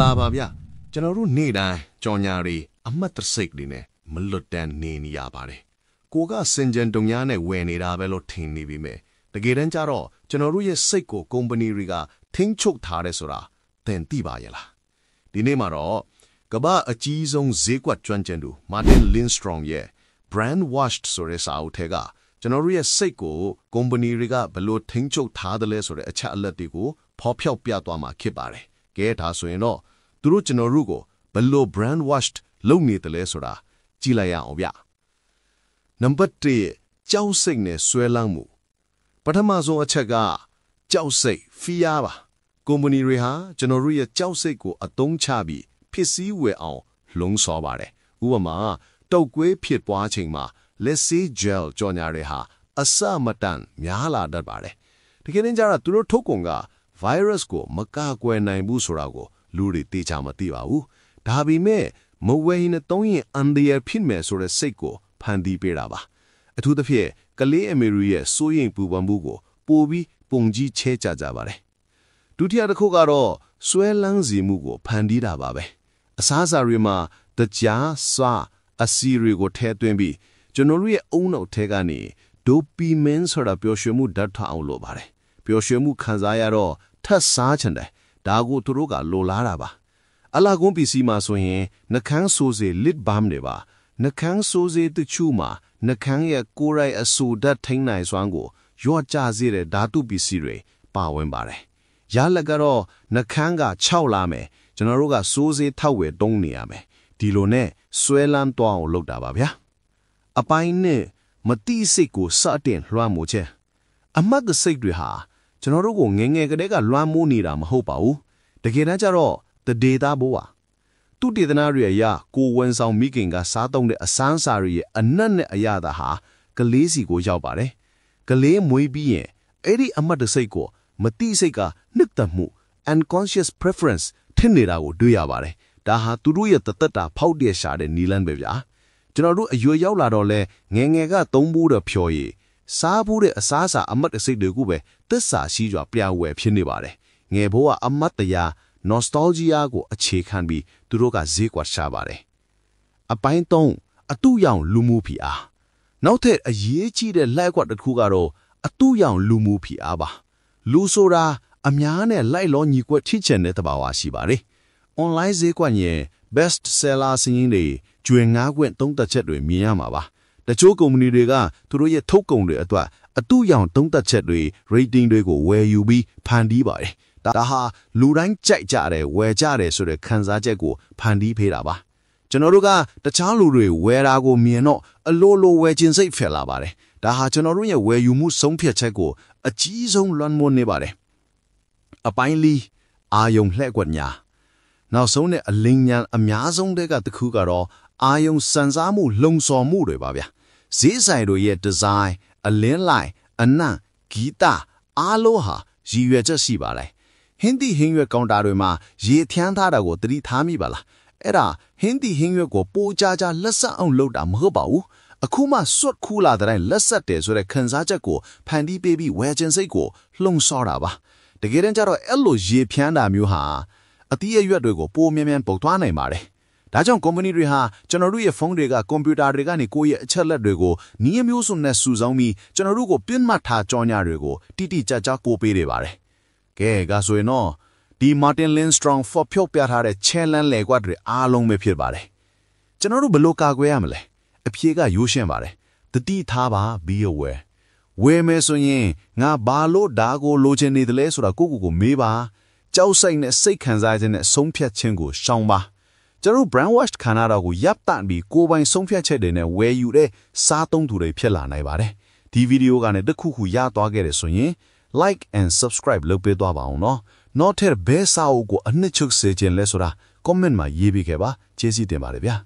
လာပါဗျကျွန်တော်တို့နေ့တိုင်းကြော်ညာတွေအမှတ်တစိတ်တွေနဲ့မလွတ်တမ်းနေနေရပါတယ်ကိုကစင်ကြံတုံညာနဲ့ဝယ်နေတာပဲလို့ထင်နေပြီမဲ့တကယ်တမ်းကျတော့ကျွန်တော်တို့ရဲ့စိတ်ကိုကုမ္ပဏီတွေကထိန်းချုပ်ထားတယ်ဆိုတာသင်သိပါရဲ့လားဒီနေ့မှာတော့ကမ္ဘာအကြီးဆုံးဈေးကွက်ကျွမ်းကျင်သူ Martin Lindstrom ရဲ့ Brand Washed ဆိုတဲ့စာအုပ်ထဲကကျွန်တော်တို့ရဲ့စိတ်ကိုကုမ္ပဏီတွေကဘယ်လိုထိန်းချုပ်ထားတယ်လဲဆိုတဲ့အချက်အလက်တွေကိုဖော်ပြပြသွားမှာဖြစ်ပါတယ်ကဲဒါဆိုရင်တော့သူတို့ကျွန်တော်တို့ကိုဘယ်လို brand washed လုပ်နေတယ်လဲဆိုတာကြည့်လိုက်ရအောင်ဗျနံပါတ်1ကြောက်စိတ်နဲ့ဆွဲလန်းမှုပထမဆုံးအချက်ကကြောက်စိတ် fear ပါကုမ္ပဏီတွေဟာကျွန်တော်တို့ရဲ့ကြောက်စိတ်ကိုအသုံးချပြီးဖြစ်စည်းဝယ်အောင်လုံဆော်ပါတယ်ဥပမာတောက်ကွေးဖြစ်ပွားချိန်မှာလက်ဆေး gel ကြော်ညာတွေဟာအစမတန်များလာတတ်ပါတယ်တကယ်တမ်းကျတော့သူတို့ထုတ်ကုန်က virus ကိုမကာကွယ်နိုင်ဘူးဆိုတာကိုလူတွေသိချမသိပါဘူးဒါပေမဲ့မဝယ်ရင်သုံးရင်အန်ဒီယာဖြစ်မယ်ဆိုတဲ့စိတ်ကိုဖန်တီးပေးတာပါအထူးသဖြင့်ကလေးအမေရိရဲ့စိုးရိမ်ပူပန်မှုကိုပိုပြီးပုံကြီးချဲကြပါတယ်ဒုတိယတစ်ခုကတော့ဆွဲလန်းစီမှုကိုဖန်တီးတာပါပဲအစားအစာတွေမှာတကြားစွာအစီတွေကိုထည့်သွင်းပြီးကျွန်တော်တို့ရဲ့အုံနောက်ထဲကနေဒိုပီမင်းဆိုတာပျော်ရွှင်မှုဓာတ်ထွက်အောင်လုပ်ပါတယ်ပျော်ရွှင်မှုခံစားရတော့ထပ်စားချင်တယ်ဒါကိုသူတို့ကလိုလားတာပါအလာကွန်ပီစီမှာဆိုရင်နှကန်းဆိုးစေ lip balm တွေပါနှကန်းဆိုးစေတချို့မှာနှကန်းရဲ့ကိုယ်ရိုက်အဆူဓာတ်ထိန်းနိုင်စွမ်းကိုရော့ကျစေတဲ့ဓာတုပစ္စည်းတွေပါဝင်ပါတယ်ရလက်ကတော့နှကန်းက6လာမယ်ကျွန်တော်တို့ကစိုးစေးထောက်ဝယ်တုံးနေရမယ်ဒီလိုနဲ့ဆွဲလန်းသွားအောင်လုပ်တာပါဗျာအပိုင်းနဲ့မတိစိတ်ကိုစတင်လွှမ်းမိုးခြင်းအမှတ်တစိတ်တွေဟာကျွန်တော်တို့ကိုငယ်ငယ်ကတည်းကလွှမ်းမိုးနေတာမဟုတ်ပါဘူးတကယ်တမ်းကျတော့တဒေတာဘိုးပါသူတေသနာတွေအရကိုဝန်ဆောင်မိခင်ကစားသုံးတဲ့အစမ်းစာတွေရဲ့အနက်နဲ့အရသာဟာကလေးစီကိုရောက်ပါတယ်ကလေးမွေးပြီးရင်အဲ့ဒီအမှတ်တစိတ်ကိုမတိစိတ်ကနှစ်သက်မှု unconscious preference ထင်နေတာကိုတွေ့ရပါတယ်ဒါဟာသူတို့ရဲ့တသက်တာဖောက်တဲ့ရှာတဲ့နီလန်းပဲဗျာကျွန်တော်တို့အရွယ်ရောက်လာတော့လဲငယ်ငယ်ကသုံးဖို့တဲ့ဖြော်ရည်စားဖို့တဲ့အစားအစာအမတ်တစိတ်တွေကိုပဲသစ္စာရှိစွာပြဝယ်ဖြစ်နေပါတယ်ငယ်ဘိုးကအမတ်တရား nostalgia ကိုအခြေခံပြီးသူတို့ကဈေးကွက်ရှာပါတယ်အပိုင်း3အတူရောင်လူမှုဖိအားနောက်ထပ်အရေးကြီးတဲ့လက်ကွက်တစ်ခုကတော့အတူရောင်လူမှုဖိအားပါလူဆိုတာအများနဲ့လိုက်လောညီကွက်ထိချင်တဲ့သဘာဝရှိပါတယ် online ဈေးကွက်ရဲ့ best seller စင်းတွေကျွေငါးကွက်သုံးသက်ချက်တွေမြင်ရမှာပါတချို့ကုမ္ပဏီတွေကသူတို့ရဲ့ထုတ်ကုန်တွေအတွက်အတူရောင်သုံးသက်ချက်တွေ rating တွေကိုဝယ်ယူပြီးဖန်တီးပါတယ်ဒါဟာလူတိုင်းကြိုက်ကြတယ်ဝယ်ကြတယ်ဆိုတဲ့ခံစားချက်ကိုဖန်တီးပေးတာပါကျွန်တော်တို့ကတခြားလူတွေဝယ်တာကိုမြင်တော့အလိုလိုဝယ်ခြင်းစိတ်ဖြစ်လာပါတယ်ဒါဟာကျွန်တော်တို့ရဲ့ဝယ်ယူမှုဆုံးဖြတ်ချက်ကိုအကြီးဆုံးလွှမ်းမိုးနေပါတယ်အပိုင်း၄အာယုံလှည့်ကွက်ညာနောက်ဆုံးနဲ့အလင်းညာအများဆုံးတဲ့ကတစ်ခုကတော့အာယုံစံစားမှုလုံဆော်မှုတွေပါဗျာဈေးဆိုင်တို့ရဲ့ဒီဇိုင်းအလင်းလိုက်အနံ့ဂီတအားလုံးဟာရည်ရွယ်ချက်ရှိပါလေဟင်းဒီဟင်းရွက်ကောင်တာတွေမှာရေထမ်းထားတာကိုသတိထားမိပါလားအဲ့ဒါဟင်းဒီဟင်းရွက်ကိုပိုကြကြလက်ဆက်အောင်လုပ်တာမဟုတ်ပါဘူးအခုမှစွတ်ခူးလာတဲ့တိုင်းလက်ဆက်တယ်ဆိုတဲ့ခံစားချက်ကိုဖန်တီးပေးပြီးဝယ်ခြင်းစိတ်ကိုလှုံ့ဆော်တာပါတကယ်တမ်းကျတော့အဲ့လိုရေဖြန်းတာမျိုးဟာအသီးအရွက်တွေကိုပိုမြန်မြန်ပုတ်သွားနိုင်ပါတယ်ဒါကြောင့်ကုမ္ပဏီတွေဟာကျွန်တော်တို့ရဲ့ဖုန်းတွေကကွန်ပျူတာတွေကနေကိုယ့်ရဲ့အချက်လက်တွေကိုနည်းမျိုးစုံနဲ့စုဆောင်းပြီးကျွန်တော်တို့ကိုပြင်းမှတ်ထားကြော်ညာတွေကိုတိတိကျကျကိုပေးနေပါတယ်ကဲဒါဆိုရင်တော့ဒီ Martin Lindstrom ဖော်ပြပြထားတဲ့ challenge လေကွက်တွေအားလုံးပဲဖြစ်ပါတယ်ကျွန်တော်တို့ဘယ်လိုကာကွယ်ရမလဲအဖြေကရိုးရှင်းပါတယ်တတိထားပါ be aware ဝယ်မယ်ဆိုရင်ငါဘာလို့ဒါကိုလိုချင်နေတယ်လဲဆိုတာကိုမေးပါကြောက်စိတ်နဲ့စိတ်ခံစားခြင်းနဲ့ဆုံးဖြတ်ခြင်းကိုရှောင်ပါကျွန်တော် brand wash ခန္ဓာတော်ကိုရပ်တန့်ပြီးကိုယ်ပိုင်ဆုံးဖြတ်ချက်တွေနဲ့ဝယ်ယူတဲ့စားသုံးသူတွေဖြစ်လာနိုင်ပါတယ်ဒီဗီဒီယိုကနေတစ်ခုခုရသွားခဲ့တယ်ဆိုရင် like and subscribe လုပ်ပေးသွားပါအောင်နော်နောက်ထပ်ဘယ်စာအုပ်ကိုအနှစ်ချုပ်စေခြင်းလဲဆိုတာ comment မှာရေးပေးခဲ့ပါကျေးဇူးတင်ပါတယ်ဗျာ